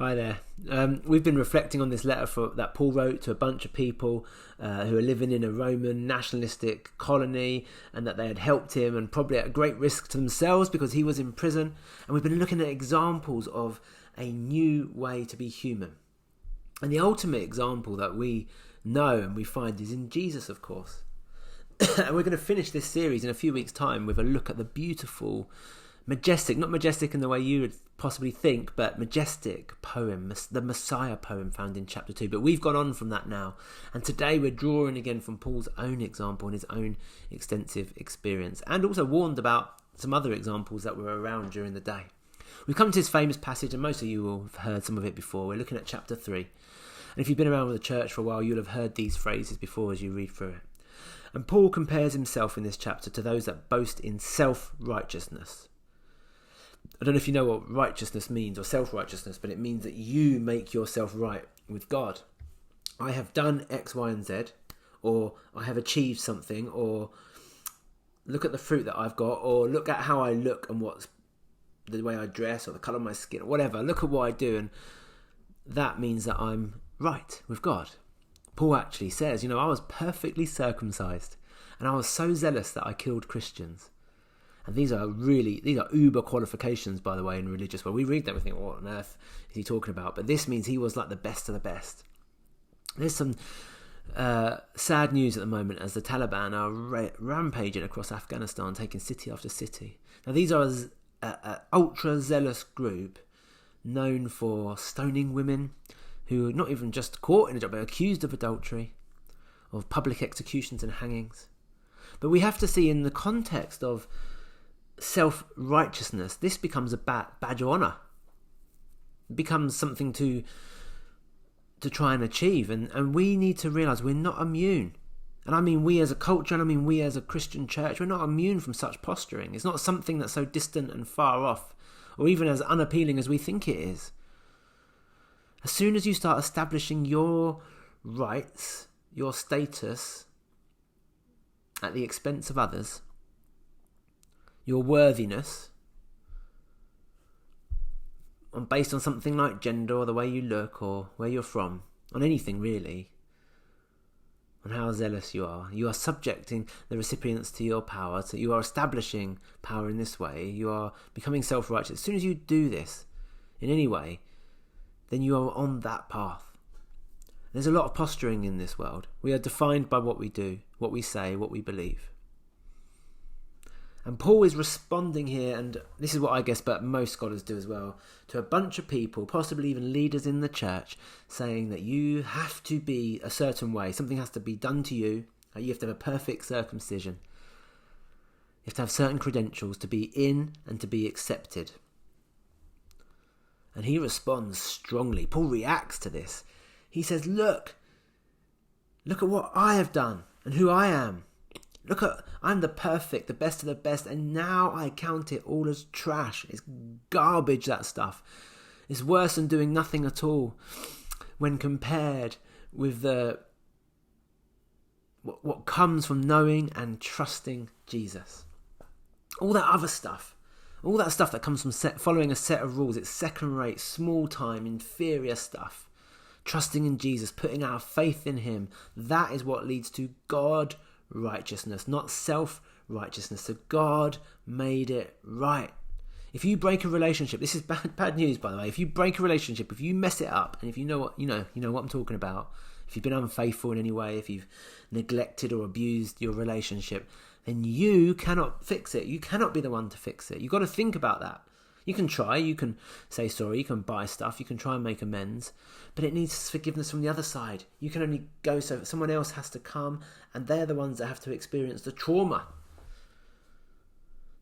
Hi there. We've been reflecting on this letter that Paul wrote to a bunch of people who are living in a Roman nationalistic colony, and that they had helped him, and probably at great risk to themselves because he was in prison. And we've been looking at examples of a new way to be human. And the ultimate example that we know and we find is in Jesus, of course. And we're going to finish this series in a few weeks' time with a look at the beautiful, majestic, not majestic in the way you would possibly think, but majestic poem, the Messiah poem found in chapter 2. But we've gone on from that now. And today we're drawing again from Paul's own example and his own extensive experience, and also warned about some other examples that were around during the day. We've come to this famous passage, and most of you will have heard some of it before. We're looking at chapter 3. And if you've been around with the church for a while, you'll have heard these phrases before as you read through it. And Paul compares himself in this chapter to those that boast in self-righteousness. I don't know if you know what righteousness means, or self-righteousness, but it means that you make yourself right with God. I have done X, Y, and Z, or I have achieved something, or look at the fruit that I've got, or look at how I look and what's the way I dress, or the colour of my skin, or whatever. Look at what I do, and that means that I'm right with God. Paul actually says, I was perfectly circumcised, and I was so zealous that I killed Christians. And these are uber qualifications, by the way, in religious world. We read them and think, what on earth is he talking about? But this means he was like the best of the best. There's some sad news at the moment as the Taliban are rampaging across Afghanistan, taking city after city. Now, these are an ultra-zealous group known for stoning women who are not even just caught in a job, but accused of adultery, of public executions and hangings. But we have to see in the context of self-righteousness, this becomes a badge of honour. It becomes something to try and achieve, and we need to realise we're not immune. And I mean we as a culture, and I mean we as a Christian church, we're not immune from such posturing. It's not something that's so distant and far off, or even as unappealing as we think it is. As soon as you start establishing your rights, your status, at the expense of others, your worthiness, based on something like gender or the way you look or where you're from, on anything really, on how zealous you are subjecting the recipients to your power, so you are establishing power in this way, you are becoming self-righteous. As soon as you do this in any way, then you are on that path. There's a lot of posturing in this world. We are defined by what we do, what we say, what we believe. And Paul is responding here, and this is what I guess, but most scholars do as well, to a bunch of people, possibly even leaders in the church, saying that you have to be a certain way. Something has to be done to you. You have to have a perfect circumcision. You have to have certain credentials to be in and to be accepted. And he responds strongly. Paul reacts to this. He says, look at what I have done and who I am. I'm the perfect, the best of the best, and now I count it all as trash. It's garbage, that stuff. It's worse than doing nothing at all when compared with what comes from knowing and trusting Jesus. All that other stuff, all that stuff that comes from following a set of rules, it's second-rate, small-time, inferior stuff. Trusting in Jesus, putting our faith in him, that is what leads to God righteousness, not self-righteousness. So God made it right. If you break a relationship, this is bad news, by the way. If you break a relationship, if you mess it up, and if you know what what I'm talking about, if you've been unfaithful in any way, if you've neglected or abused your relationship, then you cannot fix it. You cannot be the one to fix it. You've got to think about that. You can try, you can say sorry, you can buy stuff, you can try and make amends, but it needs forgiveness from the other side. You can only go so someone else has to come, and they're the ones that have to experience the trauma.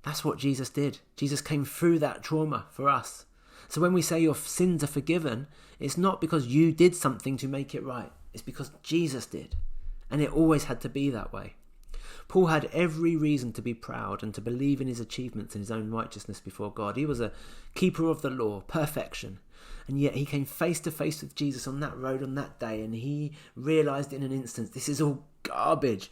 That's what Jesus did. Jesus came through that trauma for us. So when we say your sins are forgiven, it's not because you did something to make it right. It's because Jesus did. And it always had to be that way. Paul had every reason to be proud and to believe in his achievements and his own righteousness before God. He was a keeper of the law, perfection. And yet he came face to face with Jesus on that road on that day, and he realised in an instant, this is all garbage.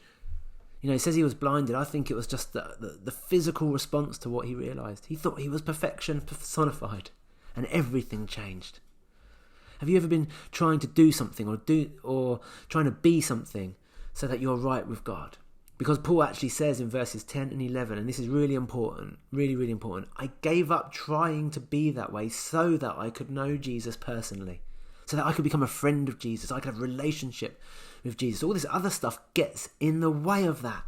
He says he was blinded. I think it was just the physical response to what he realised. He thought he was perfection personified, and everything changed. Have you ever been trying to do something or trying to be something so that you're right with God? Because Paul actually says in verses 10 and 11, and this is really important, really, really important, I gave up trying to be that way so that I could know Jesus personally, so that I could become a friend of Jesus, I could have a relationship with Jesus. All this other stuff gets in the way of that.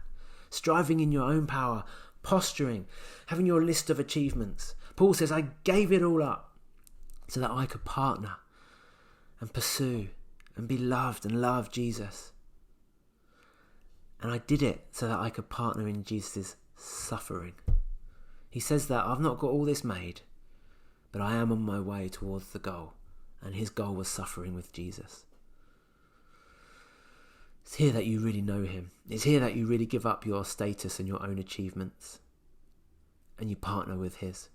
Striving in your own power, posturing, having your list of achievements. Paul says, I gave it all up so that I could partner and pursue and be loved and love Jesus. And I did it so that I could partner in Jesus' suffering. He says that I've not got all this made, but I am on my way towards the goal. And his goal was suffering with Jesus. It's here that you really know him. It's here that you really give up your status and your own achievements, and you partner with his.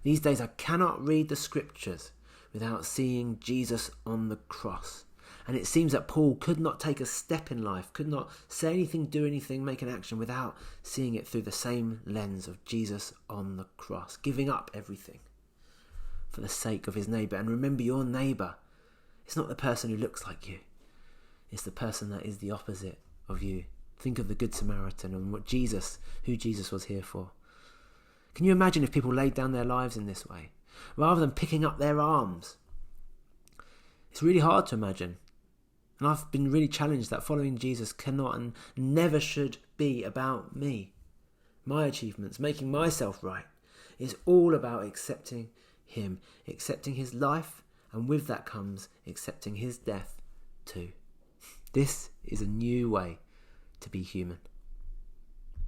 These days I cannot read the scriptures without seeing Jesus on the cross. And it seems that Paul could not take a step in life, could not say anything, do anything, make an action without seeing it through the same lens of Jesus on the cross, giving up everything for the sake of his neighbour. And remember, your neighbour is not the person who looks like you. It's the person that is the opposite of you. Think of the Good Samaritan and who Jesus was here for. Can you imagine if people laid down their lives in this way, rather than picking up their arms? It's really hard to imagine. And I've been really challenged that following Jesus cannot and never should be about me, my achievements, making myself right. It's all about accepting him, accepting his life, and with that comes accepting his death too. This is a new way to be human.